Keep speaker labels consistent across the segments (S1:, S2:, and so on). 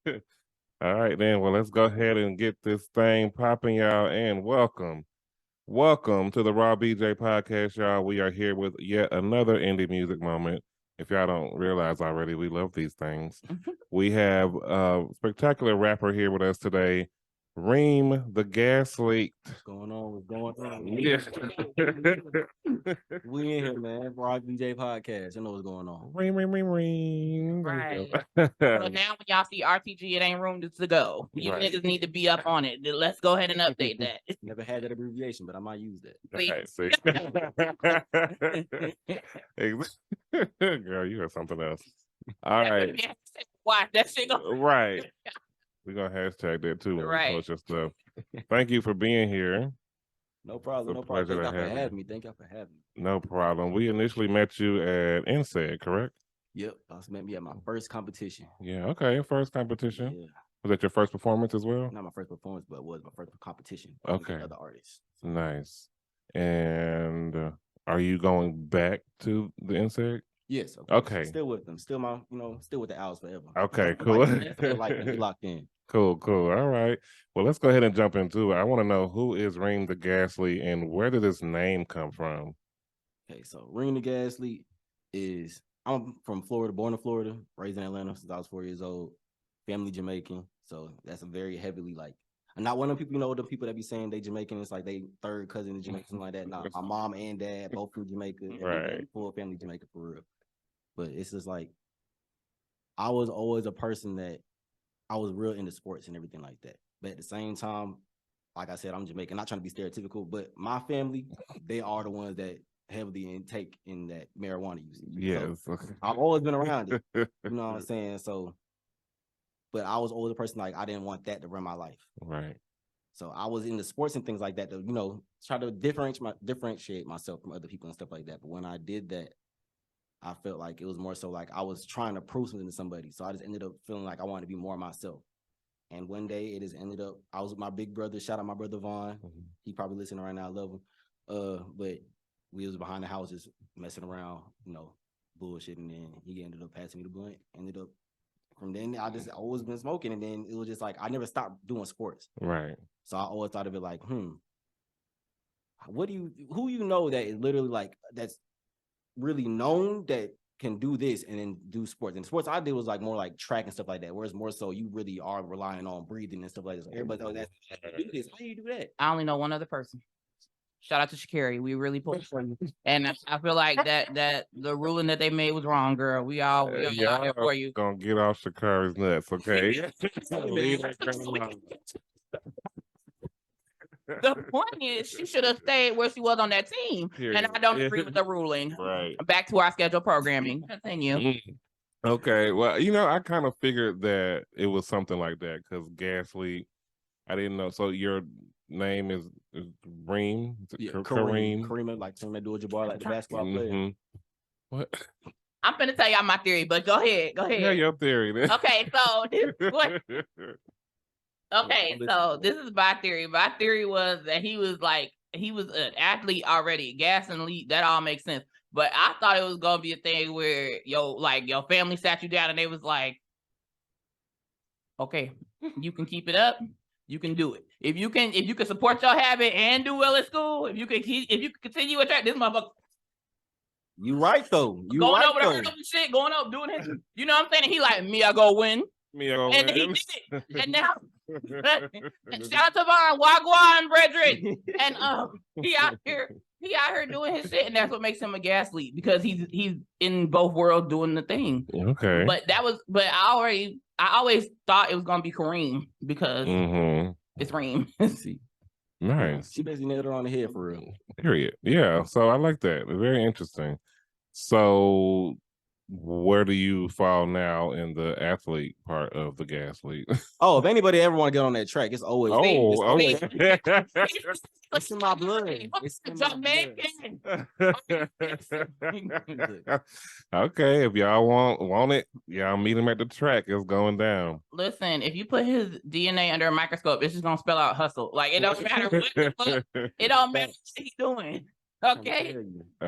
S1: All right, then. Well, let's go ahead and get this thing popping, y'all, and welcome. Welcome to the Raw BJ podcast, y'all. We are here with yet another indie music moment. If y'all don't realize already, we love these things. We have a spectacular rapper here with us today, Reem The Gaslete.
S2: What's going on? What's going on?
S1: Yeah.
S2: We in here, man. Rock BJ podcast. You know what's going on.
S1: Reem.
S3: Right. So now when y'all see RTG, it ain't room to go. You
S1: Right.
S3: niggas need to be up on it. Let's go ahead and update that.
S2: Never had that abbreviation, but I might use that.
S1: Right, see. Girl, you are something else. All right.
S3: Watch that shit go.
S1: Right. We're gonna hashtag that too when
S3: Right.
S1: we post your stuff. Thank you for being here.
S2: No problem.
S1: It's a
S2: No problem.
S1: pleasure
S2: Thank
S1: to
S2: y'all for
S1: have
S2: having me. Thank y'all for having me.
S1: No problem. We initially met you at NCEG, correct?
S2: Yep. Y'all met me at my first competition.
S1: Yeah, okay. First competition.
S2: Yeah.
S1: Was that your first performance as well?
S2: Not my first performance, but it was my first competition.
S1: Okay.
S2: With other artists.
S1: Nice. And are you going back to the NCEG?
S2: Yes.
S1: Okay.
S2: Still with them. Still my, still with the Owls forever.
S1: Okay, cool.
S2: Like locked in.
S1: Cool. All right. Well, let's go ahead and jump into it. I want to know, who is Reem The Gaslete and where did this name come from?
S2: Okay, so Reem The Gaslete is, I'm from Florida, born in Florida, raised in Atlanta since I was 4 years old, family Jamaican. So that's a very heavily I'm not one of the people, the people that be saying they Jamaican, it's like they third cousin to Jamaican, something like that. Nah, my mom and dad both from Jamaica,
S1: Right.
S2: Full family Jamaica for real. But it's just like, I was always a person that I was real into sports and everything like that. But at the same time, like I said, I'm Jamaican, not trying to be stereotypical, but my family, they are the ones that heavily intake in that marijuana usage.
S1: Yes.
S2: So I've always been around it. You know what I'm saying? So, but I was always a person I didn't want that to run my life.
S1: Right.
S2: So I was into sports and things like that to, try to differentiate myself from other people and stuff like that. But when I did that, I felt like it was more so like I was trying to prove something to somebody. So I just ended up feeling like I wanted to be more myself. And one day it just ended up, I was with my big brother, shout out my brother Vaughn.
S1: Mm-hmm.
S2: He probably listening right now, I love him. But we was behind the houses messing around, bullshitting, and he ended up passing me the blunt. Ended up, from then I just always been smoking, and then it was just like I never stopped doing sports.
S1: Right.
S2: So I always thought of it like, who that is literally like that's really known that can do this and then do sports. And sports I did was like more like track and stuff like that, whereas more so you really are relying on breathing and stuff like this. Everybody knows that. Do this. How do you do that?
S3: I only know one other person. Shout out to Shakari. We really pulled for you. And I feel like that the ruling that they made was wrong, girl. We all out here for you.
S1: Gonna get off Shakari's nuts, okay?
S3: The point is, she should have stayed where she was on that team. Period. And I don't agree with the ruling.
S1: Right.
S3: Back to our scheduled programming. Continue.
S1: Okay. Well, I kind of figured that it was something like that because Gaslete, I didn't know. So your name is Reem?
S2: Yeah,
S1: Kareem?
S2: Kareem, like Kareem Abdul-Jabbar, like the basketball player.
S1: What?
S3: I'm finna tell y'all my theory, but go ahead.
S1: Yeah, your theory. Then.
S3: Okay, so this is what... Okay, so this is my theory. My theory was that he was an athlete already, gas and elite. That all makes sense. But I thought it was gonna be a thing where your family sat you down and they was like, okay, you can keep it up, you can do it. If you can support your habit and do well at school, if you can continue at track, this motherfucker.
S2: You right though.
S3: Going over there doing shit, going up doing his, you know what I'm saying? And he like, me, I go win. And he did it. And now, shout out to Vaughn, Wagwan, brethren. And he out here doing his shit, and that's what makes him a gaslead, because he's in both worlds doing the thing.
S1: Okay.
S3: But I always thought it was gonna be Kareem because it's Reem.
S1: Nice.
S2: She basically nailed her on the head for real.
S1: Period. Yeah. So I like that. Very interesting. So where do you fall now in the athlete part of the Gaslete?
S2: Oh, if anybody ever want to get on that track, it's always it's in my blood. It's in
S3: Jamaican.
S1: Okay, if y'all want it, y'all meet him at the track. It's going down.
S3: Listen, if you put his DNA under a microscope, it's just gonna spell out hustle. Like, it don't matter what the fuck. It don't matter what he's doing. Okay,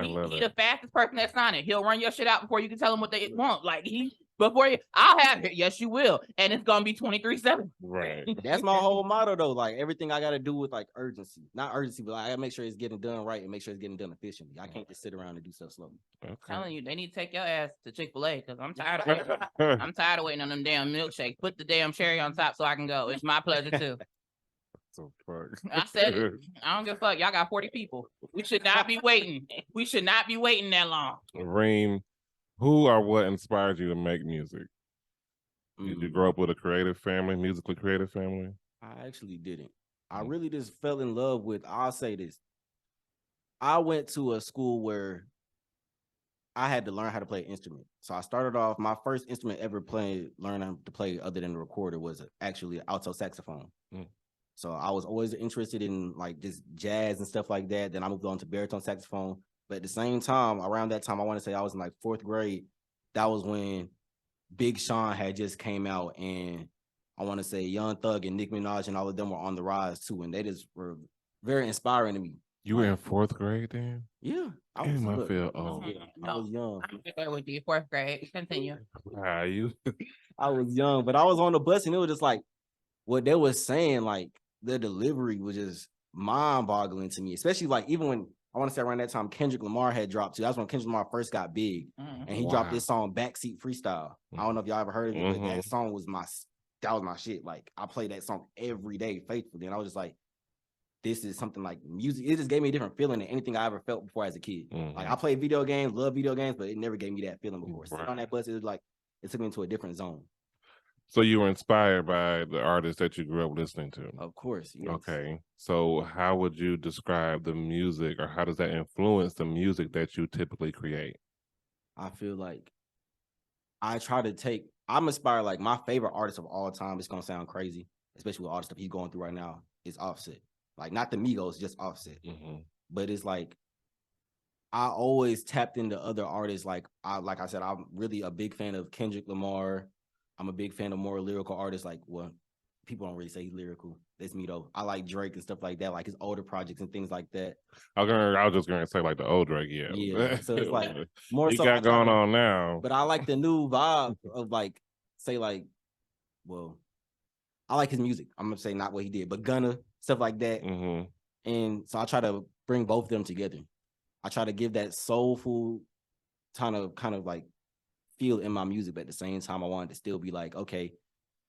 S3: he the fastest person that's on it. He'll run your shit out before you can tell him what they want. Like, he before you, I'll have it. Yes, you will. And it's going to be 23/7.
S1: Right.
S2: That's my whole motto though. Like everything I got to do with like urgency, not urgency, but I got to make sure it's getting done right and make sure it's getting done efficiently. I can't just sit around and do stuff slowly.
S3: I'm telling you, they need to take your ass to Chick-fil-A because I'm tired of waiting. I'm tired of waiting on them damn milkshakes. Put the damn cherry on top so I can go. It's my pleasure too.
S1: So fuck.
S3: I said it. I don't give a fuck. Y'all got 40 people. We should not be waiting. We should not be waiting that long.
S1: Reem, who or what inspired you to make music? Did you grow up with a creative family, musically creative family?
S2: I actually didn't. I really just fell in love with, I'll say this. I went to a school where I had to learn how to play an instrument. So I started off, my first instrument ever learning to play other than the recorder was actually alto saxophone. So I was always interested in like just jazz and stuff like that. Then I moved on to baritone saxophone. But at the same time, around that time, I want to say I was in like 4th grade. That was when Big Sean had just came out, and I want to say Young Thug and Nicki Minaj and all of them were on the rise too, and they just were very inspiring to me.
S1: You were in 4th grade then?
S2: Yeah,
S1: I feel old.
S2: I was young.
S3: I'm there with you, 4th grade. Continue.
S1: How you?
S2: I was young, but I was on the bus, and it was just like what they were saying. Like the delivery was just mind-boggling to me, especially like even when. I want to say around that time, Kendrick Lamar had dropped too. That's when Kendrick Lamar first got big. And he dropped this song, Backseat Freestyle. I don't know if y'all ever heard of it, but that song was my shit. Like, I played that song every day faithfully. And I was just like, this is something like music. It just gave me a different feeling than anything I ever felt before as a kid. Like, I played video games, love video games, but it never gave me that feeling before. Sitting on that bus, it was like, it took me into a different zone.
S1: So you were inspired by the artists that you grew up listening to?
S2: Of course. Yes.
S1: Okay. So how would you describe the music, or how does that influence the music that you typically create? I
S2: feel like I'm inspired, like my favorite artist of all time, it's going to sound crazy, especially with all the stuff he's going through right now, is Offset. Like not the Migos, just Offset. But it's like, I always tapped into other artists. Like I said, I'm really a big fan of Kendrick Lamar. I'm a big fan of more lyrical artists. Like, well, people don't really say he's lyrical. That's me though. I like Drake and stuff like that, like his older projects and things like that.
S1: I was just gonna say like the old Drake, yeah.
S2: Yeah. So it's like more
S1: you
S2: so
S1: got going on now.
S2: But I like the new vibe of like, say like, well, I like his music. I'm gonna say not what he did, but Gunna, stuff like that. And so I try to bring both of them together. I try to give that soulful kind of like feel in my music, but at the same time I wanted to still be like, okay,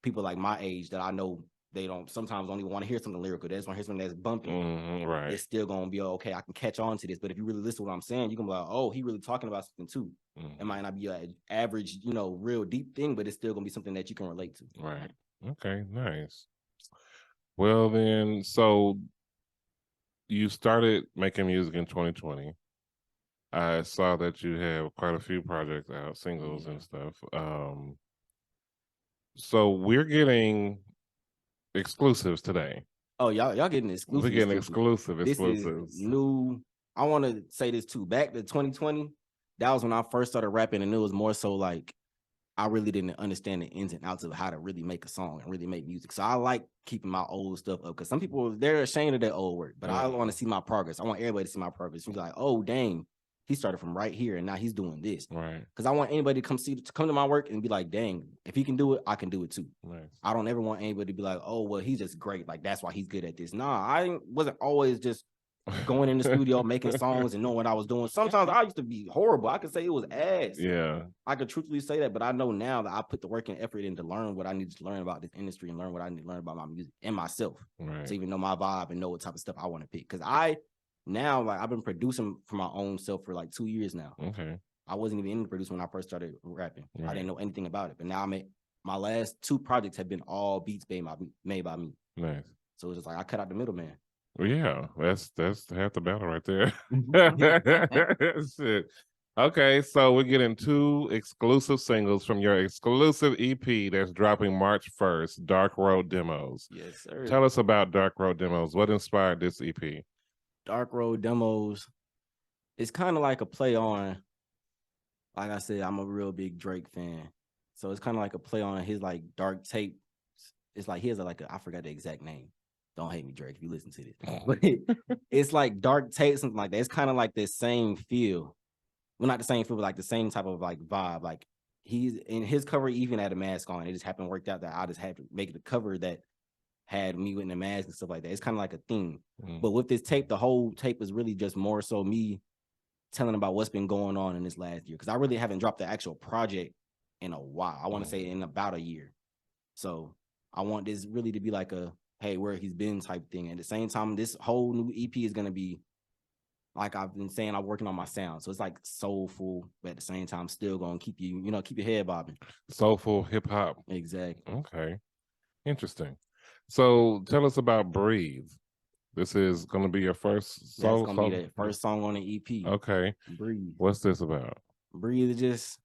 S2: people like my age that I know they sometimes don't even want to hear something lyrical. They just want to hear something that's bumping.
S1: Right.
S2: It's still gonna be okay, I can catch on to this. But if you really listen to what I'm saying, you're gonna be like, oh, he really talking about something too. It might not be an average, real deep thing, but it's still gonna be something that you can relate to.
S1: Right. Okay, nice. Well then, so you started making music in 2020. I saw that you have quite a few projects out, singles and stuff. So we're getting exclusives today.
S2: Oh, y'all getting exclusives.
S1: We're getting exclusives.
S2: This is new. I want to say this too. Back to 2020, that was when I first started rapping, and it was more so like I really didn't understand the ins and outs of how to really make a song and really make music. So I like keeping my old stuff up because some people, they're ashamed of their old work, but I want to see my progress. I want everybody to see my progress. You're like, oh, dang, he started from right here and now he's doing this.
S1: Right.
S2: Because I want anybody to come to my work and be like, dang, if he can do it, I can do it too.
S1: Nice.
S2: I don't ever want anybody to be like, oh, well, he's just great. Like, that's why he's good at this. Nah, I wasn't always just going in the studio, making songs and knowing what I was doing. Sometimes I used to be horrible. I could say it was ass.
S1: Yeah.
S2: I could truthfully say that, but I know now that I put the work and effort in to learn what I need to learn about this industry and learn what I need to learn about my music and myself.
S1: Right.
S2: To even know my vibe and know what type of stuff I want to pick. Because now, like, I've been producing for my own self for like 2 years now.
S1: Okay.
S2: I wasn't even in the producing when I first started rapping.
S1: Right.
S2: I didn't know anything about it. But now my last 2 projects have been all beats made by me.
S1: Nice.
S2: So it's just like I cut out the middleman.
S1: Well, yeah, that's half the battle right there. Shit. Okay, so we're getting 2 exclusive singles from your exclusive EP that's dropping March 1st, Dark Road Demos.
S2: Yes, sir.
S1: Tell us about Dark Road Demos. What inspired this EP?
S2: Dark Road Demos, it's kind of like a play on, like I said, I'm a real big Drake fan. So it's kind of like a play on his like dark tape. It's like he has I forgot the exact name. Don't hate me, Drake, if you listen to this. But it's like dark tape, something like that. It's kind of like the same feel. Well, not the same feel, but like the same type of like vibe. Like he's in his cover even had a mask on. It just happened worked out that I just had to make the cover that had me with the mask and stuff like that. It's kind of like a theme. But with this tape, the whole tape is really just more so me telling about what's been going on in this last year. Because I really haven't dropped the actual project in a while. I want to say in about a year. So I want this really to be like a, hey, where he's been type thing. At the same time, this whole new EP is going to be, like I've been saying, I'm working on my sound. So it's like soulful, but at the same time, still going to keep you, keep your head bobbing.
S1: Soulful hip hop.
S2: Exactly.
S1: Okay. Interesting. So tell us about Breathe. This is going to be your first song?
S2: That's going to be the first song on the EP.
S1: Okay.
S2: Breathe.
S1: What's this about?
S2: Breathe is just,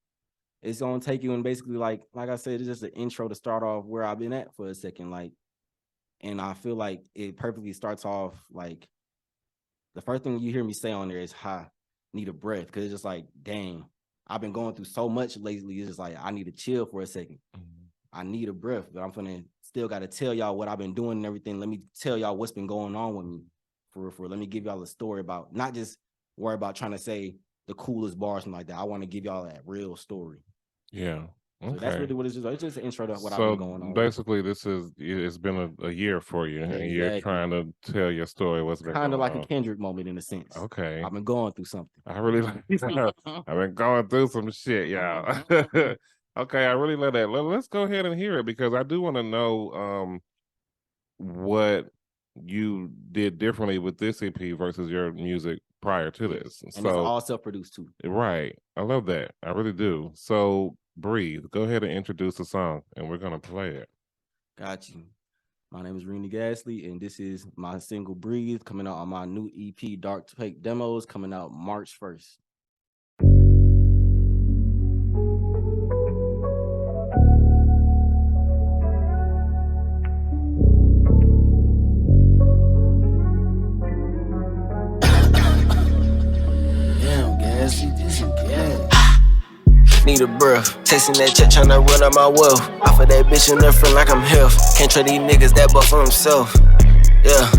S2: it's going to take you and basically like I said, it's just an intro to start off where I've been at for a second. And I feel like it perfectly starts off like, the first thing you hear me say on there is, need a breath. Cause it's just like, dang, I've been going through so much lately. It's just like, I need to chill for a second. I need a breath, but I'm still got to tell y'all what I've been doing and everything. Let me tell y'all what's been going on with me for real. Let me give y'all a story about, not just worry about trying to say the coolest bars and like that. I want to give y'all that real story.
S1: Yeah. Okay.
S2: So that's really what it's just. It's just an intro to what I've been going on.
S1: Basically, it's been a year for you, and you're trying to tell your story. What's been
S2: kind of like
S1: on.
S2: a Kendrick moment in a sense.
S1: Okay,
S2: I've been going through something.
S1: I really like. I've been going through some shit, y'all. Okay, I really love that. Let's go ahead and hear it because I do want to know what you did differently with this EP versus your music prior to this.
S2: And it's all self-produced too.
S1: Right, I love that. I really do. So. Breathe. Go ahead and introduce the song, and we're gonna play it.
S2: Got you. My name is Reem The Gaslete, and this is my single "Breathe" coming out on my new EP, Dark Take Demos, coming out March 1st. Damn, Gaslete, this is gas.
S4: Need a breath, tasting that check, tryna run out my wealth. Off of that bitch and her friend like I'm health. Can't trust these niggas that buff for himself. Yeah.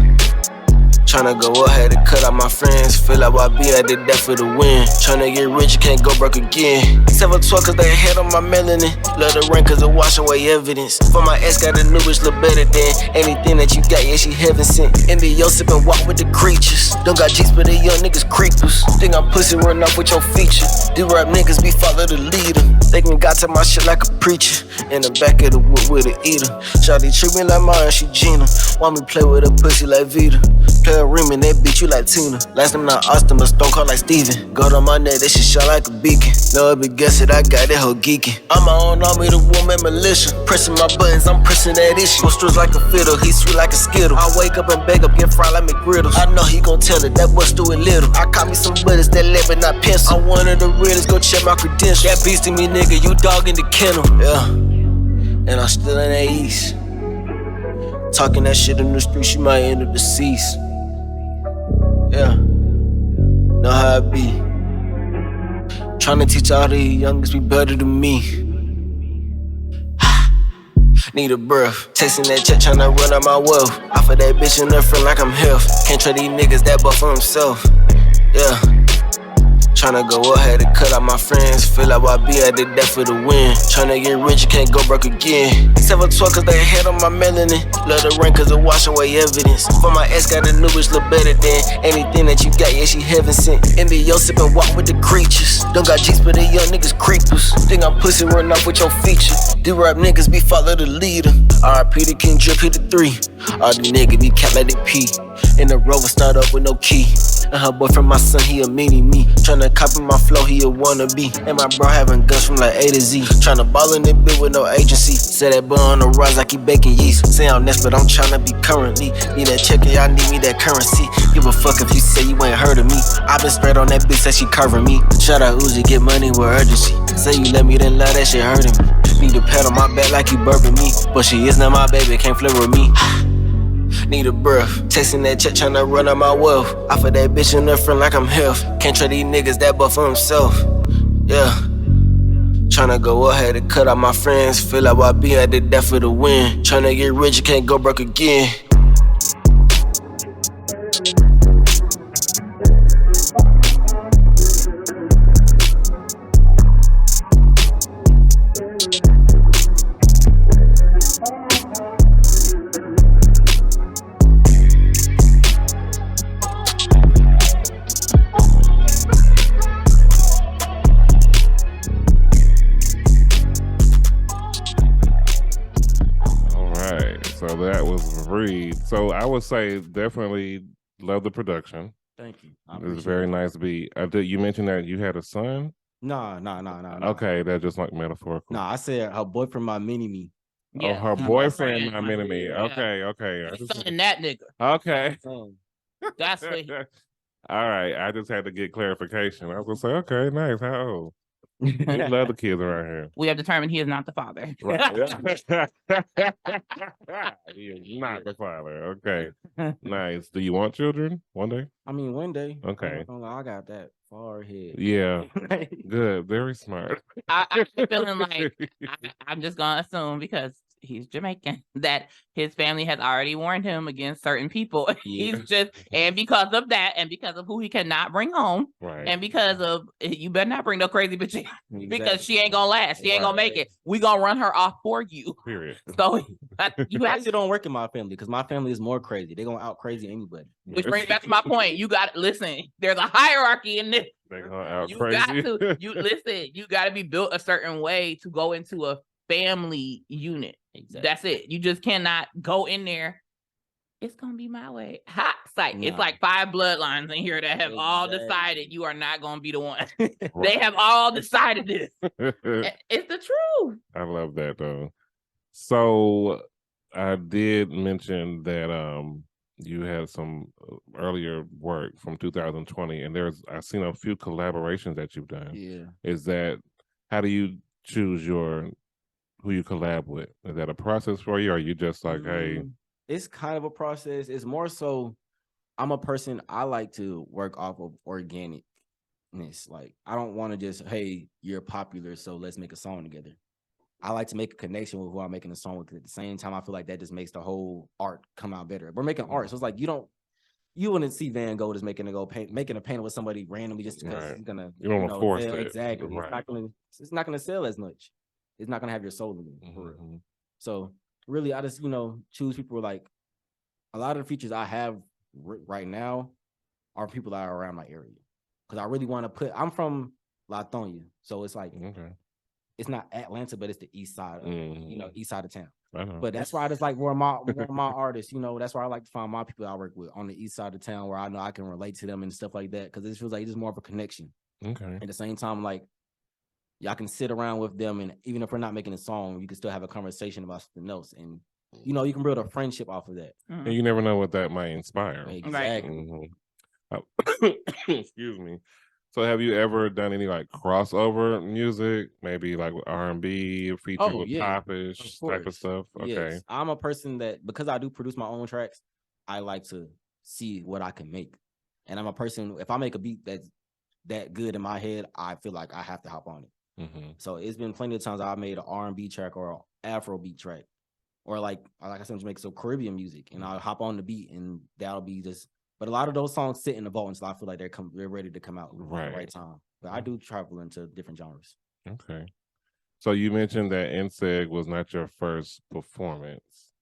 S4: Tryna go ahead and cut out my friends. Feel like I be at the death for the win. Tryna get rich, can't go broke again. 712 cause they head on my melanin. Love the rain cause it wash away evidence. For my ex got a new bitch look better than anything that you got, yeah, she heaven sent. In the yo sippin' walk with the creatures. Don't got G's but the young niggas creepers. Think I'm pussy run off with your feature. These rap niggas be follow the leader. They can got to my shit like a preacher. In the back of the wood with an eater. Shawty treat me like Mara, she Gina. Want me play with a pussy like Vita. Play a rim and they beat you like Tina. Last time not Austin, but Stone Cold like Steven. Gold on my neck, that shit shine like a beacon. No other guess it, I got that hoe geeking. I'm my own army, the woman militia. Pressing my buttons, I'm pressing that issue. Go straight like a fiddle, he sweet like a skittle. I wake up and bake up, get fried like McGriddles. I know he gon' tell it, that boy do it little. I caught me some bullets, that lead but not pencil. I'm one of the realest, go check my credentials. That beast in me, nigga, you dog in the kennel. Yeah, and I'm still in that east. Talking that shit in the street, she might end up deceased. Yeah, know how I be. Tryna teach all these youngest be better than me. Need a breath, tasting that check, tryna run out my wealth. Off of that bitch and her friend like I'm health. Can't trust these niggas that buff for himself. Yeah. Tryna go ahead and cut out my friends. Feel like I be at the death for the win. Tryna get rich, can't go broke again. 712 cause they head on my melanin. Love the rain cause it wash away evidence. For my ex got a new bitch look better than anything that you got, yeah, she heaven sent. In the yo sippin' walk with the creatures. Don't got G's but the young niggas creepers. Think I'm pussy run off with your feature. These rap niggas be follow the leader. R.I.P. the King Drip, hit the 3. All the niggas be capped like they pee. In the Rover start up with no key. And her boyfriend, my son, he a mini-me. Tryna copy my flow, he a wannabe. And my bro having guns from like A to Z. Tryna ball in the bit with no agency. Say that boy on the rise like he baking yeast. Say I'm next, but I'm tryna be currently. Need that check and y'all need me that currency. Give a fuck if you say you ain't heard of me. I been straight on that bitch, say she curving me. Shout out Uzi, get money with urgency. Say you let me, then love that shit hurting me. Need to pat on my back like you burping me. But she is not my baby, can't flip with me. Need a breath, tasting that check, tryna run out my wealth. Off of that bitch and her friend like I'm health. Can't trust these niggas that buff for himself. Yeah. Tryna go ahead and cut out my friends. Feel like I be at the death for the win. Tryna get rich, can't go broke again.
S1: Agreed. So I would say definitely love the production.
S2: Thank you.
S1: It was a very nice beat. You mentioned that you had a son?
S2: No.
S1: Okay, that's just like metaphorical.
S2: No, I said her boyfriend, my mini-me.
S1: Oh, her boyfriend, my mini-me.
S2: Yeah.
S1: Okay.
S3: Son that nigga.
S1: Okay.
S3: That's what
S1: All right. I just had to get clarification. I was gonna say, okay, nice. How old? We love the kids around here.
S3: we have determined he is not the father.
S1: Right. He is not the father. Okay. Nice. Do you want children one day?
S2: I mean, one day.
S1: Okay.
S2: I got that far ahead.
S1: Yeah. Good. Very smart.
S3: I'm feeling like I'm just gonna assume because he's Jamaican that his family has already warned him against certain people.
S2: Yeah.
S3: And because of that, and because of who he cannot bring home,
S1: Right.
S3: and because of you better not bring no crazy bitch in, because she ain't gonna last. She ain't gonna make it. We gonna run her off for you.
S1: Period.
S3: So you have
S2: Crazy don't work in my family because my family is more crazy. They gonna out crazy anybody.
S3: Which brings back to my point. You got listen. There's a hierarchy in this.
S1: They gonna out
S3: You
S1: crazy.
S3: got to. You listen. You got to be built a certain way to go into a family unit.
S2: Exactly.
S3: That's it. You just cannot go in there. It's gonna be my way. Hot site. It's
S2: Nah.
S3: like 5 bloodlines in here that have all
S2: Exactly.
S3: decided you are not gonna be the one. They have all decided this. It's the truth.
S1: I love that though. So I did mention that you had some earlier work from 2020, and I've seen a few collaborations that you've done.
S2: Yeah.
S1: Is that how do you choose who you collab with? Is that a process for you, or are you just like, hey?
S2: It's kind of a process. It's more so I'm a person, I like to work off of organicness. Like, I don't want to just, hey, you're popular, so let's make a song together. I like to make a connection with who I'm making a song with. At the same time, I feel like that just makes the whole art come out better. We're making art, so it's like you wouldn't see Van Gogh just making a painting with somebody randomly just because he's gonna.
S1: You don't want to force
S2: sell.
S1: it.
S2: Exactly.
S1: Right.
S2: It's not gonna sell as much. It's not gonna have your soul in it. For real. So really, I just choose people like a lot of the features I have right now are people that are around my area because I really want to I'm from Latonia, so it's like it's not Atlanta, but it's the east side, east side of town. But that's why I just like where my artists, that's why I like to find my people I work with on the east side of town where I know I can relate to them and stuff like that because it feels like it's more of a connection.
S1: Okay.
S2: At the same time, like y'all can sit around with them, and even if we're not making a song, you can still have a conversation about something else, and you can build a friendship off of that.
S1: And you never know what that might inspire.
S2: Exactly.
S1: Excuse me. So have you ever done any like crossover music, maybe like R&B feature with popish type of stuff? Okay.
S2: Yes. I'm a person that because I do produce my own tracks, I like to see what I can make. And I'm a person, if I make a beat that's that good in my head, I feel like I have to hop on it. So it's been plenty of times I've made an R&B track or an Afro beat track. Or like I said, make some Caribbean music and I'll hop on the beat and that'll be just. But a lot of those songs sit in the vault until I feel like they're ready to come out at the right time. But I do travel into different genres.
S1: Okay. So you mentioned that NCEG was not your first performance,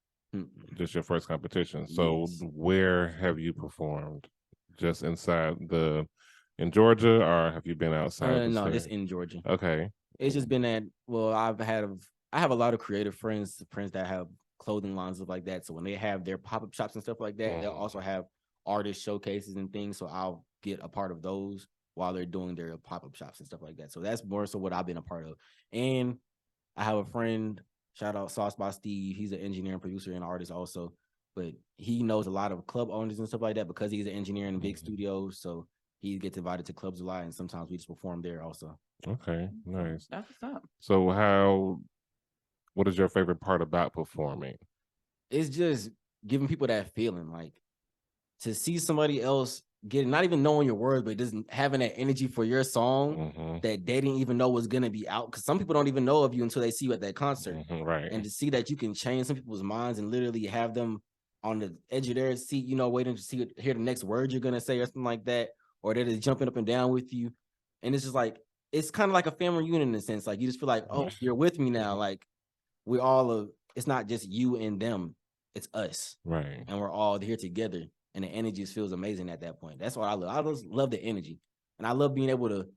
S1: just your first competition. So where have you performed? Just inside in Georgia, or have you been outside?
S2: No, just in Georgia.
S1: Okay.
S2: It's just been that. Well, I have a lot of creative friends that have clothing lines stuff like that. So when they have their pop-up shops and stuff like that, they'll also have artist showcases and things. So I'll get a part of those while they're doing their pop-up shops and stuff like that. So that's more so what I've been a part of. And I have a friend, shout out Sauce by Steve. He's an engineer and producer and artist also. But he knows a lot of club owners and stuff like that because he's an engineer in big studios. So he gets invited to clubs a lot, and sometimes we just perform there also.
S1: Okay, nice.
S3: That's what's up.
S1: So what is your favorite part about performing?
S2: It's just giving people that feeling, like to see somebody else get not even knowing your words, but just having that energy for your song that they didn't even know was gonna be out. Because some people don't even know of you until they see you at that concert.
S1: Right.
S2: And to see that you can change some people's minds and literally have them on the edge of their seat, waiting to hear the next word you're gonna say or something like that, or they're just jumping up and down with you. And it's just like it's kind of like a family unit in a sense. Like you just feel like, oh, you're with me now. Like we're all it's not just you and them, it's us.
S1: Right.
S2: And we're all here together. And the energy just feels amazing at that point. That's what I love. I just love the energy. And I love being able to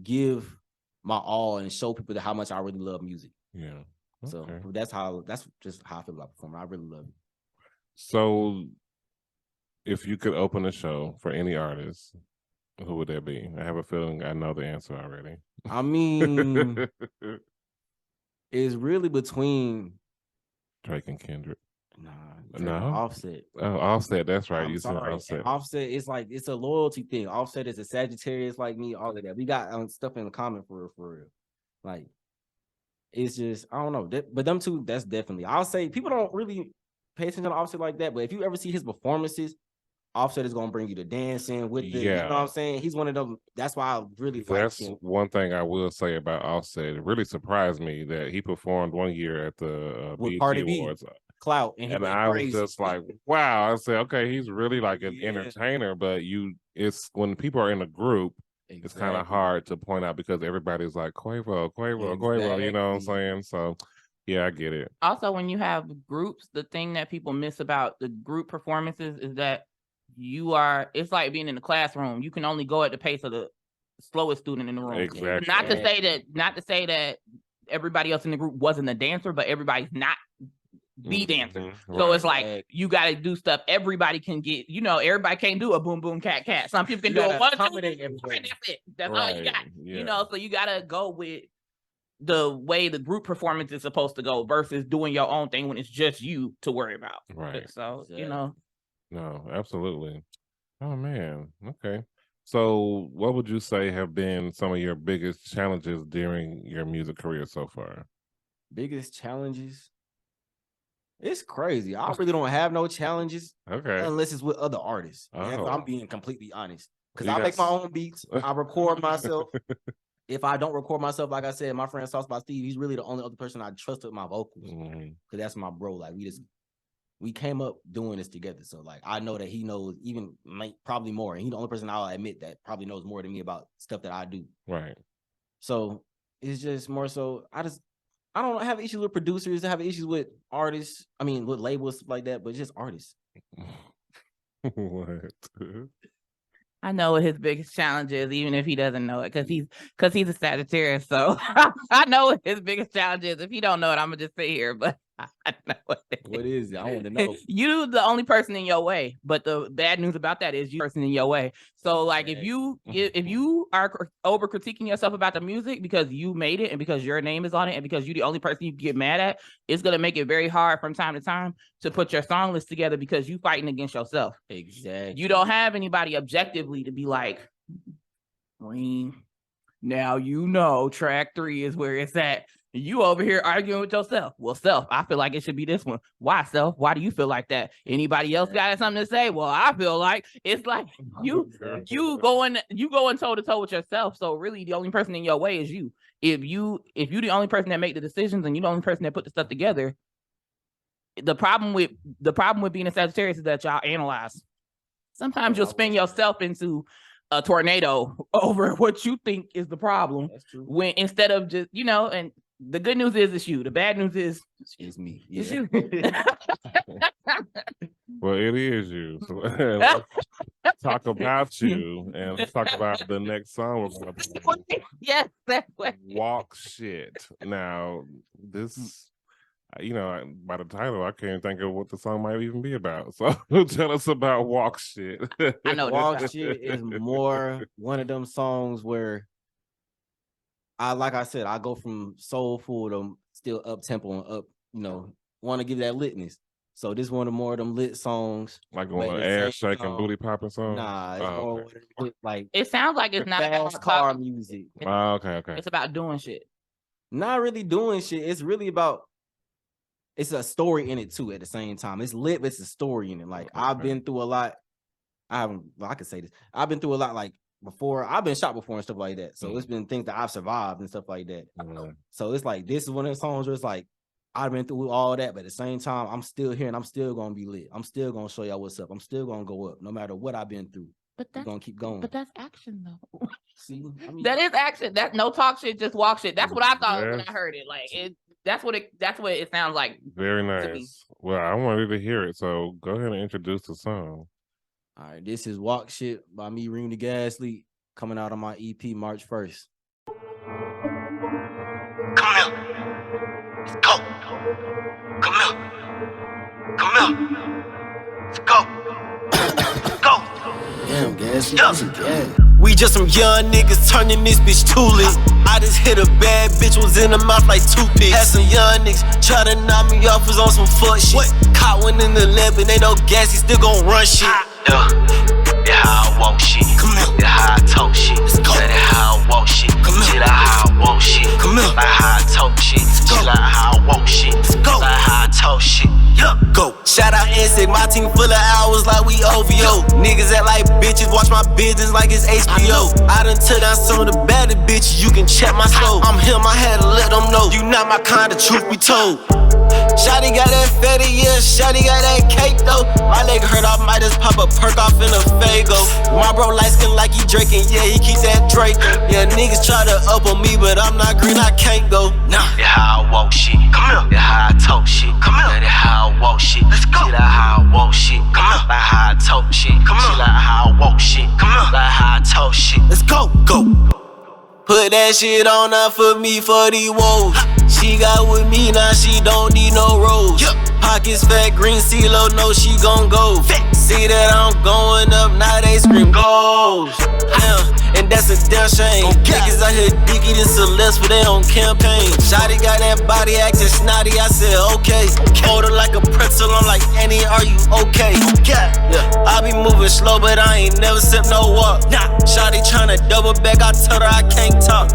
S2: give my all and show people how much I really love music.
S1: Yeah.
S2: Okay. So that's just how I feel about performing. I really love it.
S1: So, if you could open a show for any artist, who would that be? I have a feeling I know the answer already.
S2: I mean, it's really between
S1: Drake and Kendrick.
S2: No, Offset.
S1: Oh, Offset. That's right.
S2: I'm sorry.
S1: Said Offset.
S2: And Offset is like, it's a loyalty thing. Offset is a Sagittarius like me, all of that. We got stuff in common for real. Like, it's just, I don't know. But them two, that's definitely, I'll say people don't really pay attention to Offset like that. But if you ever see his performances, Offset is gonna bring you to dancing with the, you know what I'm saying? He's one of them. That's why I really
S1: that's
S2: like him.
S1: One thing I will say about Offset. It really surprised me that he performed one year at the BET Awards.
S2: Clout, and
S1: I was just like, wow. I said, okay, he's really like an entertainer, but it's when people are in a group, it's kind of hard to point out because everybody's like Quavo, you know what I'm saying? So yeah, I get it.
S3: Also, when you have groups, the thing that people miss about the group performances is that it's like being in the classroom. You can only go at the pace of the slowest student in the room.
S1: Exactly.
S3: Not to say that everybody else in the group wasn't a dancer, but everybody's not the dancer. So it's like you got to do stuff everybody can get. Everybody can't do a boom boom cat cat. Some people can do a 1 2 that's it. That's all you got. Yeah. So you got to go with the way the group performance is supposed to go versus doing your own thing when it's just you to worry about.
S1: Right.
S3: So
S1: No, absolutely. Oh man. Okay. So what would you say have been some of your biggest challenges during your music career so far?
S2: Biggest challenges? It's crazy. I really don't have no challenges.
S1: Okay.
S2: Unless it's with other artists.
S1: Oh.
S2: I'm being completely honest. Because I make my own beats. I record myself. If I don't record myself, like I said, my friend Sauce by Steve, he's really the only other person I trust with my vocals. Because that's my bro. Like we came up doing this together. So like I know that he knows even probably more. And he's the only person I'll admit that probably knows more than me about stuff that I do.
S1: Right. So
S2: it's just more so I don't have issues with producers. I have issues with artists. I mean, with labels, stuff like that, but it's just artists.
S1: What?
S3: I know what his biggest challenge is, even if he doesn't know it, because he's a Sagittarius. So I know what his biggest challenge is. If he don't know it, I'm gonna just sit here. But I know what
S2: is it. I want to know.
S3: You the only person in your way, but the bad news about that is you the person in your way. So like if you are over critiquing yourself about the music because you made it and because your name is on it and because you're the only person you get mad at, it's gonna make it very hard from time to time to put your song list together because you fighting against yourself.
S2: Exactly.
S3: You don't have anybody objectively to be like, Reem, now track 3 is where it's at. You over here arguing with yourself. Well, self, I feel like it should be this one. Why, self? Why do you feel like that? Anybody else got something to say? Well, I feel like it's like you going toe to toe with yourself. So really, the only person in your way is you. If you the only person that make the decisions and you're the only person that put the stuff together, the problem with being a Sagittarius is that y'all analyze. Sometimes you'll spin yourself into a tornado over what you think is the problem. That's true. When instead of just and the good news is it's you. The bad news is
S2: it's me.
S3: It's you.
S1: Well, it is you. So, let's talk about you, and let's talk about the next song we're going to play.
S3: Yes, that way.
S1: Walk Shit. Now, this, by the title, I can't think of what the song might even be about. So tell us about Walk Shit.
S2: I know Walk Shit is more one of them songs where like I said, I go from soulful to still up tempo and up, want to give that litness. So this one of more of them lit songs.
S1: Like on ass shaking, booty popping song?
S2: Nah, it's more like
S3: it sounds like it's not
S2: fast car music.
S1: Okay.
S3: It's about doing shit.
S2: Not really doing shit. It's really about it's a story in it too at the same time. It's lit, but it's a story in it. Like I've been through a lot. I could say this. I've been through a lot like before. I've been shot before and stuff like that. So it's been things that I've survived and stuff like that. So it's like this is one of the songs where it's like I've been through all that, but at the same time, I'm still here and I'm still gonna be lit. I'm still gonna show y'all what's up. I'm still gonna go up no matter what I've been through. But that's gonna keep going.
S3: But that's action though.
S2: See,
S3: that is action. That's no talk shit, just walk shit. That's what I thought when I heard it. Like that's what it sounds like.
S1: Very nice. Well, I wanted to hear it, so go ahead and introduce the song.
S2: All right, this is Walk Shit by me, Reem The Gaslete, coming out on my EP March 1st.
S4: Come here. Let's go. Come here. Go. Go.
S2: Damn, gas.
S4: We just some young niggas turning this bitch too lit. I just hit a bad bitch, was in the mouth like toothpicks. Had some young niggas try to knock me off, was on some fuck shit. Caught one in the lab and ain't no gas, he still gon' run shit. Yeah, how I walk shit. Come here. Yeah, how I talk shit. That how I walk shit. Come here. She like how I walk shit. Come here. Like how I talk shit. She like how I walk shit. Like how I talk shit. Yeah, go. Shout out NCEG, my team full of hours like we OVO. Niggas act like bitches, watch my business like it's HBO. I done took down some of the baddest bitches, you can check my soul. I'm him, I had to let them know. You not my kind of truth be told. Shawty got that fatty, yeah, Shawty got that cake though. My leg hurt, I might just pop a perk off in a Fago. My bro light skin like he drinking, yeah, he keep that Drake. Yeah, niggas try to up on me, but I'm not green, I can't go. Nah. Yeah, how I walk shit. Come here. Yeah, how I talk shit. Come here. Yeah, how I walk shit. Let's go. She like how I walk shit. Come here. Like how I talk shit. Come here. She like how I walk shit. Come here. Like how I talk shit. Let's go. Go. Put that shit on her for me for these woes. She got with me, now she don't need no rose. Pockets fat, green CeeLo, know she gon' go. See that I'm going up, now they scream goals. And that's a damn shame. Niggas out here dicky than Celeste, but they on campaign. Shawty got that body acting snotty, I said okay. Hold her like a pretzel, I'm like, Annie, are you okay? Yeah. I be moving slow, but I ain't never sip no walk. Shawty tryna double back, I told her I can't talk.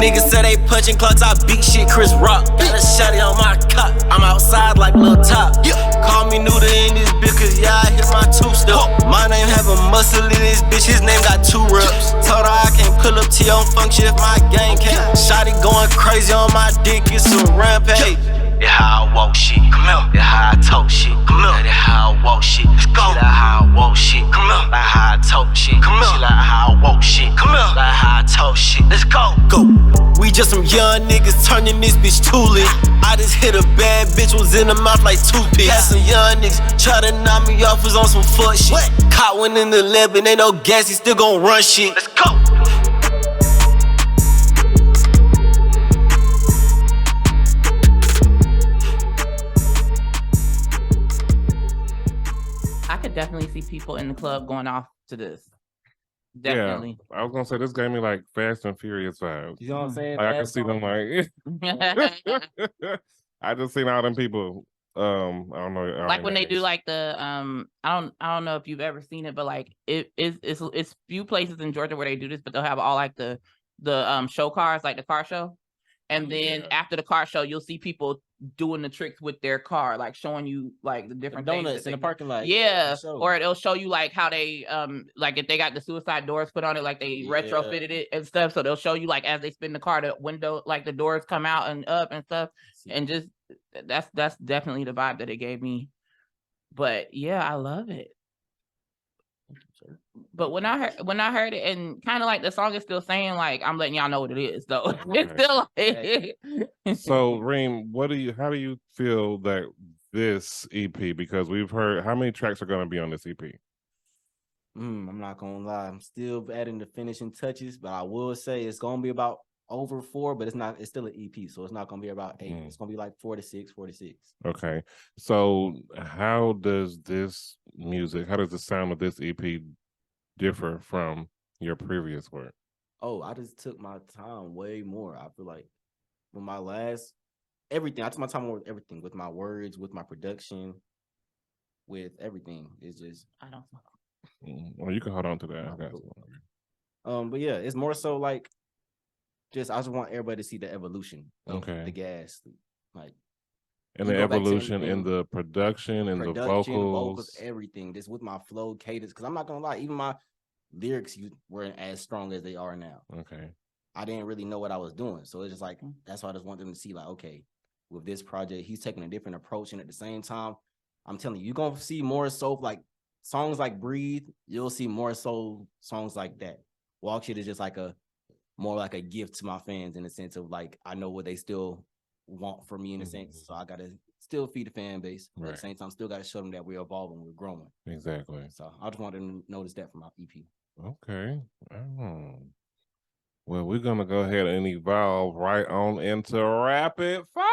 S4: Niggas say they punching clocks, I beat shit Chris Rock. Got a shawty on my cock, I'm outside like Lil Top. Call me Nuda in this bitch, cause yeah, I hit my two-step. My name have a muscle in this bitch, his name got 2 reps. Told her I can't pull up to your function if my gang can't. Shawty going crazy on my dick, it's a rampage. Yeah, how I walk shit. Come here. Yeah, how I talk shit. Come here. Yeah, how I walk shit. Let's go. She like how I walk shit. Come here. Like how I talk shit. Come here. She like how I walk shit. Come here. Like how I talk shit. Let's go. Go. We just some young niggas turning this bitch too lit. I just hit a bad bitch, was in the mouth like toothpicks. Had some young niggas try to knock me off, was on some fuck shit. Caught one in the lab and ain't no gas, he still gon' run shit. Let's go.
S3: I could definitely see people in the club going off to this. Definitely.
S1: Yeah, I was gonna say this gave me like Fast and Furious vibes.
S2: You know what I'm saying?
S1: Like, I can see them like. I just seen all them people. I don't know.
S3: Like when they do like the I don't know if you've ever seen it, but like it's few places in Georgia where they do this, but they'll have all like the show cars, like the car show. And then after the car show, you'll see people doing the tricks with their car, like showing you like the different
S2: donuts in the parking lot.
S3: Yeah, or it'll show you like how they like if they got the suicide doors put on it, like they retrofitted it and stuff. So they'll show you like as they spin the car, the window, like the doors come out and up and stuff. And just that's definitely the vibe that it gave me. But yeah, I love it. But when I heard it, and kind of like the song is still saying like I'm letting y'all know what it is though. It's still like
S1: So Reem, how do you feel that this EP, because we've heard how many tracks are gonna be on this EP?
S2: I'm not gonna lie, I'm still adding the finishing touches, but I will say it's gonna be about over 4, but it's still an EP, so it's not gonna be about 8. It's gonna be like 4 to 6.
S1: Okay. So how does the sound of this EP differ from your previous work?
S2: Oh, I just took my time way more. I feel like with my last everything, I took my time with everything, with my words, with my production, with everything. It's just
S3: I don't know.
S1: Well, you can hold on to that. I got you.
S2: But yeah, it's more so like I just want everybody to see the evolution of
S1: the
S2: gas, like,
S1: and the evolution in the production and the vocals,
S2: everything. Just with my flow, cadence. Because I'm not gonna lie, even my lyrics weren't as strong as they are now.
S1: Okay,
S2: I didn't really know what I was doing, so it's just like that's why I just want them to see, like, okay, with this project, he's taking a different approach, and at the same time, I'm telling you, you're gonna see more so like songs like Breathe. You'll see more so songs like that. Walk Shit is just like more like a gift to my fans in the sense of like I know what they still want from me in a sense, so I gotta still feed the fan base, but at the same time still gotta show them that we're evolving, we're growing.
S1: Exactly.
S2: So I just want them to notice that from my EP.
S1: Okay. Well, we're gonna go ahead and evolve right on into rapid fire.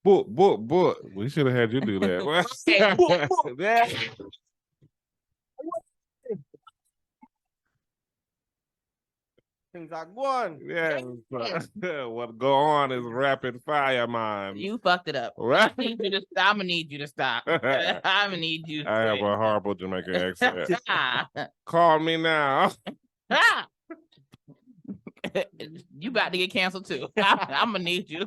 S1: Book. We should have had you do that.
S2: Things like one.
S1: Yeah. What go on is rapid fire, man.
S3: You fucked it up.
S1: Right.
S3: I'm gonna need you to stop. I'm gonna need you.
S1: I have a horrible Jamaican accent. Call me now.
S3: You about to get canceled too. I'm gonna need you.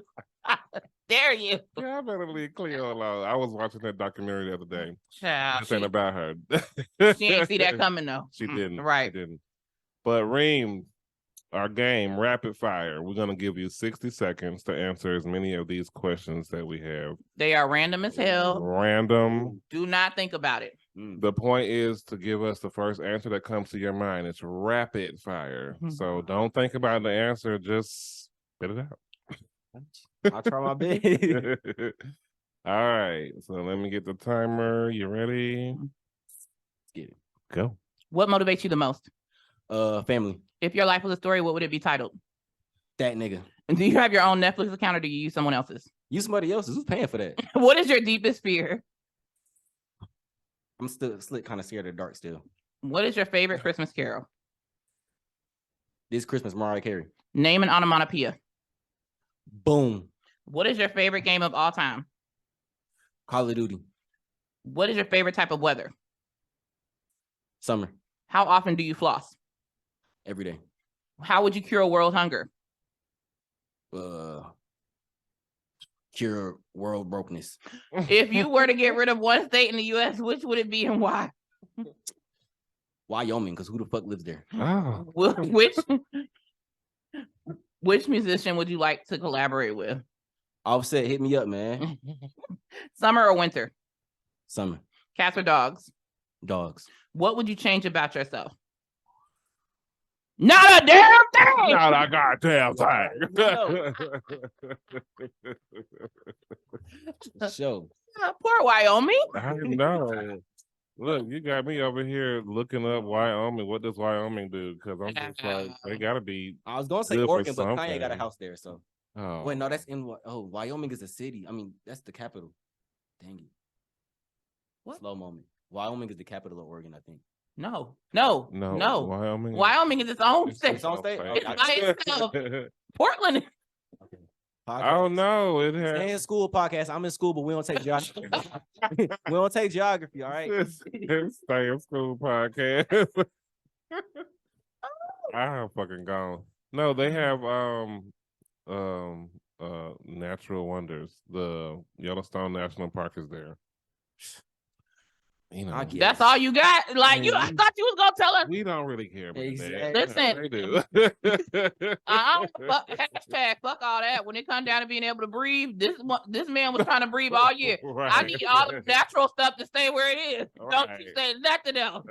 S3: Dare you?
S1: Yeah, I better leave Cleo alone. I was watching that documentary the other day.
S3: Child,
S1: This ain't about her.
S3: she ain't see that coming though.
S1: She didn't.
S3: Right.
S1: She didn't. But Reem, our game, rapid fire. We're gonna give you 60 seconds to answer as many of these questions that we have.
S3: They are random as hell.
S1: Random.
S3: Do not think about it.
S1: The point is to give us the first answer that comes to your mind. It's rapid fire. So don't think about the answer, just spit it out.
S2: I'll try my best.
S1: All right. So let me get the timer. You ready?
S2: Let's get it.
S1: Go.
S3: What motivates you the most?
S2: Family.
S3: If your life was a story, what would it be titled?
S2: That nigga.
S3: Do you have your own Netflix account or do you use someone else's?
S2: You somebody else's. Who's paying for that?
S3: What is your deepest fear?
S2: I'm still kind of scared of the dark still.
S3: What is your favorite Christmas carol?
S2: This Christmas, Mariah Carey.
S3: Name an onomatopoeia.
S2: Boom.
S3: What is your favorite game of all time?
S2: Call of Duty.
S3: What is your favorite type of weather?
S2: Summer.
S3: How often do you floss?
S2: Every day.
S3: How would you cure world hunger?
S2: Cure world brokenness.
S3: If you were to get rid of one state in the U.S., which would it be and why?
S2: Wyoming, because who the fuck lives there?
S1: Oh.
S3: Which musician would you like to collaborate with?
S2: Offset, hit me up, man.
S3: Summer or winter?
S2: Summer.
S3: Cats or dogs?
S2: Dogs.
S3: What would you change about yourself? Not a damn thing.
S1: Not a goddamn thing.
S2: Show.
S3: Poor Wyoming.
S1: I know. Look, you got me over here looking up Wyoming. What does Wyoming do? Because I'm just like, they gotta be.
S2: I was gonna say
S1: good for
S2: Oregon, but Kanye
S1: something.
S2: got a house there. So
S1: Oh,
S2: wait, no, that's in Wyoming is a city. I mean, that's the capital. Dang it.
S3: What?
S2: Slow moment. Wyoming is the capital of Oregon, I think.
S3: No.
S1: Wyoming.
S3: Wyoming is its own state.
S2: Its own state?
S3: It's by itself. Portland.
S1: Oh no, it
S2: Stay in
S1: has.
S2: school podcast. I'm in school, but we don't take geography. We don't take geography, all right?
S1: Stay in school podcast. I'm fucking gone. No, they have natural wonders. The Yellowstone National Park is there. You know,
S2: I get
S3: That's all you got. Like you, I thought you was gonna tell us.
S1: we don't really care about
S2: Exactly.
S1: that.
S3: Listen.
S1: They do.
S3: Hashtag fuck all that. When it comes down to being able to breathe, this man was trying to breathe all year.
S1: Right.
S3: I need all the natural stuff to stay where it is. Don't you
S1: Right.
S3: say nothing else.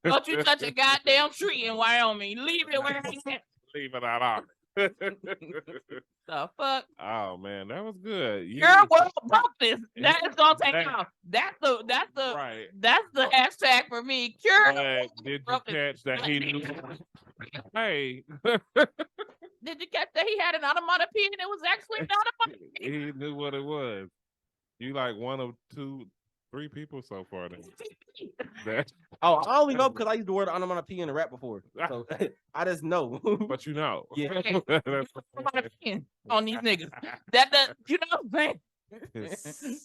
S3: Don't you touch a goddamn tree in Wyoming. Leave it where it's at.
S1: Leave it out.
S3: The fuck?
S1: Oh man, that was good.
S3: Your world broke this. That is gonna take
S1: That-
S3: off. That's the
S1: right.
S3: that's the hashtag for me. Cure.
S1: But did you
S3: broken.
S1: catch that he knew? Hey,
S3: Did you catch that he had an onomatopoeia and it was actually an onomatopoeia?
S1: he knew what it was. You like one of 2, 3 people so far. Then. That,
S2: Oh, I only know because I used the word onomatopoeia in the rap before. So I just know.
S1: but you know.
S2: Yeah.
S1: That's-
S3: Onomatopoeia on these niggas. That you know what I'm saying?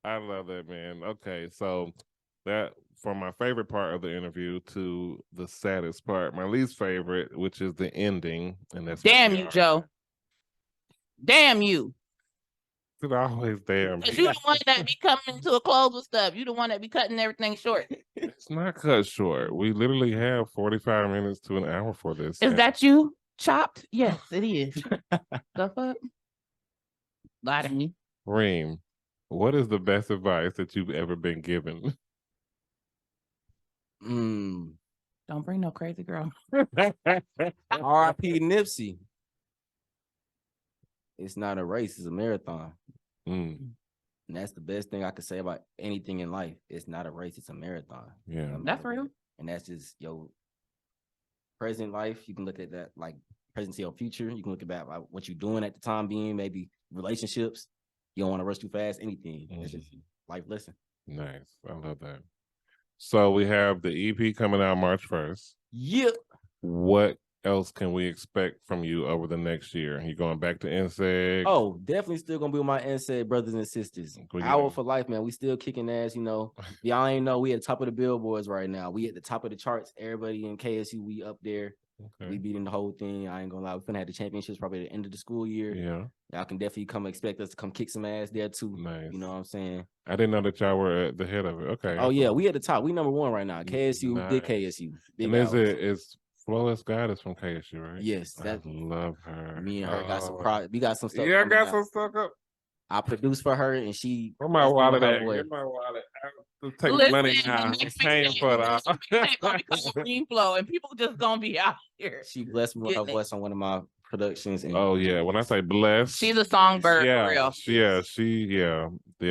S1: I love that, man. Okay, so that from my favorite part of the interview to the saddest part, my least favorite, which is the ending, and that's
S3: Damn you, Joe. Damn you.
S1: It always damn.
S3: Cause you the one that be coming to a close with stuff. You the one that be cutting everything short.
S1: It's not cut short. We literally have 45 minutes to an hour for this.
S3: Is that you chopped? Yes, it is. The fuck? Lie to me.
S1: Reem, what is the best advice that you've ever been given?
S3: Don't bring no crazy girl.
S2: R.I.P. Nipsey. It's not a race, it's a marathon.
S1: Mm,
S2: And that's the best thing I could say about anything in life. It's not a race, it's a marathon.
S1: yeah.
S3: That's real.
S2: And that's just your present life. You can look at that like present to your future. You can look about what you're doing at the time being, maybe relationships. You don't want to rush too fast, anything. It's just life lesson.
S1: Nice. I love that. So we have the EP coming out March 1st.
S2: Yep.
S1: What else can we expect from you over the next year? You going back to NCEG?
S2: Oh, definitely still gonna be with my NCEG brothers and sisters. Hour for life, man. We still kicking ass, you know. Y'all ain't know we at the top of the billboards right now. We at the top of the charts. Everybody in KSU, we up there. Okay. We beating the whole thing. I ainain't gonna lie. We're gonna have the championships probably at the end of the school year.
S1: Yeah.
S2: Y'all can definitely come expect us to come kick some ass there too. Nice. You know what I'm saying?
S1: I didn't know that y'all were at the head of it. Okay.
S2: Oh yeah, we at the top. We number one right now. KSU, nice. Big KSU. Big
S1: and is Flawless Goddess from KSU, right?
S2: Yes.
S1: I love her.
S2: Me and her got some we got some stuff.
S1: Yeah, I got some stuff up.
S2: I produced for her and she.
S1: Where my wallet at? Get my wallet. Take money now. I'm paying for that.
S3: Green flow and people just gonna be out here.
S2: She blessed me with her voice on one of my productions. And
S1: oh yeah, when I say blessed,
S3: she's a songbird for real.
S1: Yeah.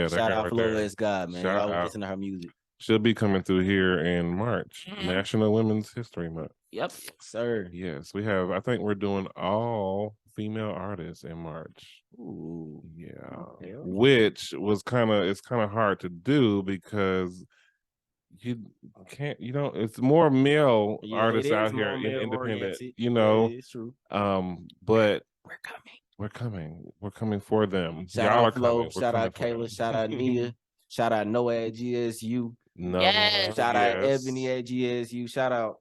S2: Shout out Flawless God, man. I always listen to her music.
S1: She'll be coming through here in March, National Women's History Month.
S2: Yep, sir.
S1: Yes, we have. I think we're doing all female artists in March.
S2: Ooh,
S1: yeah. Okay. Which was it's kind of hard to do because you can't. It's more male artists out here in independent. You know,
S2: it's true.
S1: But
S3: we're coming.
S1: We're coming for them.
S2: Shout out Flo. Shout out Kayla. Shout out Nia. Shout out Noah at GSU.
S1: No.
S3: Yes.
S2: Shout out Ebony at GSU. Shout out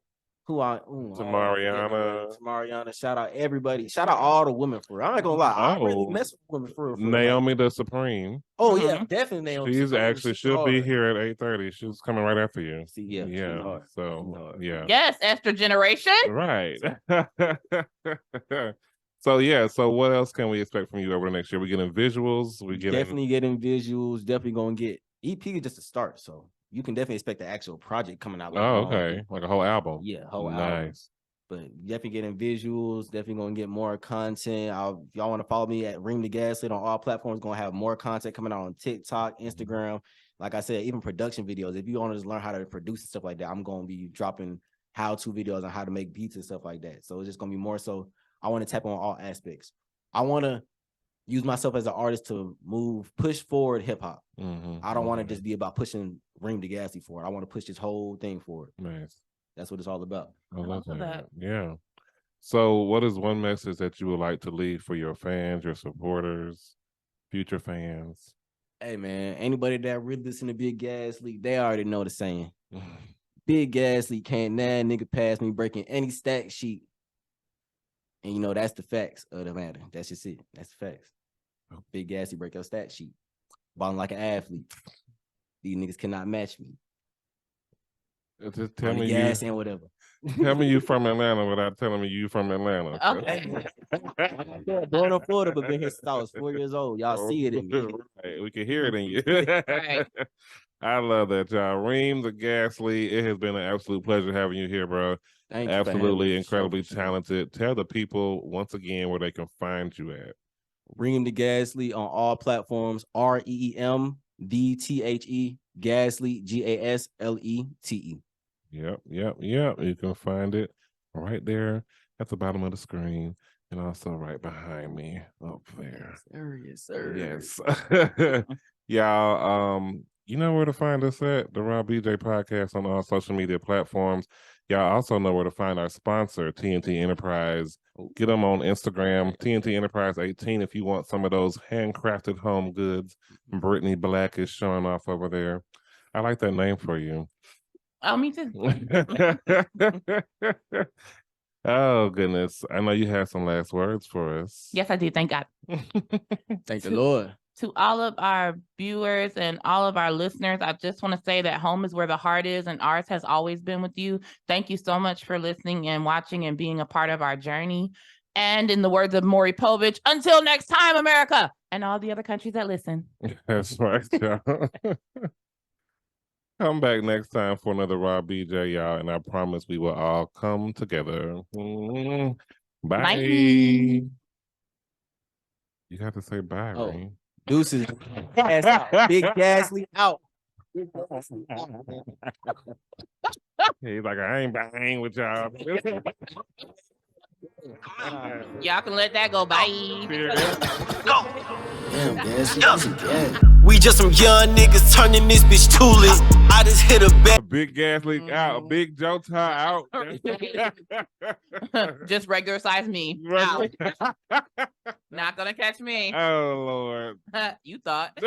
S1: to Mariana.
S2: Shout out everybody. Shout out all the women for real. I'm not gonna lie. I really mess with women for real.
S1: Naomi the Supreme.
S2: Oh yeah, definitely Naomi.
S1: She'll be here at 8:30. She's coming right after you.
S2: See, yeah.
S1: So yeah.
S3: Yes, Esther Generation.
S1: Right. So what else can we expect from you over the next year? We getting visuals.
S2: Definitely getting visuals. Definitely gonna get EP is just a start. So you can definitely expect the actual project coming out.
S1: Okay. Like a whole album.
S2: Yeah, whole album. Nice. But definitely getting visuals, definitely gonna get more content. If y'all want to follow me at Reem The Gaslete on all platforms, gonna have more content coming out on TikTok, Instagram. Like I said, even production videos. If you want to just learn how to produce and stuff like that, I'm gonna be dropping how-to videos on how to make beats and stuff like that. So it's just gonna be more so I want to tap on all aspects. I want to use myself as an artist to push forward hip hop. I don't want to just be about pushing Reem The Gaslete forward. I want to push this whole thing forward.
S1: Nice.
S2: That's what it's all about.
S1: I love that. Yeah. So what is one message that you would like to leave for your fans, your supporters, future fans?
S2: Hey man, anybody that really listen to Big Gaslete, they already know the saying. Big Gaslete can't nigga pass me breaking any stack sheet. And that's the facts of the matter. That's just it. That's the facts. Big Gassy break your stat sheet. Balling like an athlete. These niggas cannot match me.
S1: Just tell me
S2: gas and whatever.
S1: Tell me you from Atlanta without telling me you from Atlanta.
S3: Okay.
S2: Born in Florida, but been here since I was 4 years old. Y'all see it in me.
S1: Right. We can hear it in you.
S3: Right.
S1: I love that, y'all. Reem The Gaslete. It has been an absolute pleasure having you here, bro.
S2: Thank
S1: you. Absolutely incredibly talented. Tell the people once again where they can find you at.
S2: Reem The Gaslete on all platforms. ReemThe Gaslete Gaslete. Yep.
S1: You can find it right there at the bottom of the screen and also right behind me up there.
S2: Yes, sir.
S1: Yes. Y'all, you know where to find us at the Rob BJ Podcast on all social media platforms. Y'all also know where to find our sponsor, TNT Enterprise. Get them on Instagram, TNT Enterprise 18, if you want some of those handcrafted home goods. Brittany Black is showing off over there. I like that name for you.
S3: Oh, me too.
S1: Oh, goodness. I know you have some last words for us.
S3: Yes, I do. Thank God.
S2: Thank the Lord.
S3: To all of our viewers and all of our listeners, I just want to say that home is where the heart is, and ours has always been with you. Thank you so much for listening and watching and being a part of our journey. And in the words of Maury Povich, until next time, America, and all the other countries that listen.
S1: That's right, y'all. Come back next time for another Rob BJ, y'all, and I promise we will all come together. Bye.
S3: Bye.
S1: You got to say bye, Reem.
S2: Deuces. Big Gaslete out.
S1: He's like, I ain't bang with y'all.
S3: Y'all can let that go. Bye.
S4: Go. Damn, we just some young niggas turning this bitch too lit. I just hit a
S1: A big Gaslete out, a big Jota out.
S3: Just regular size me. Out. Not gonna catch me.
S1: Oh Lord.
S3: You thought.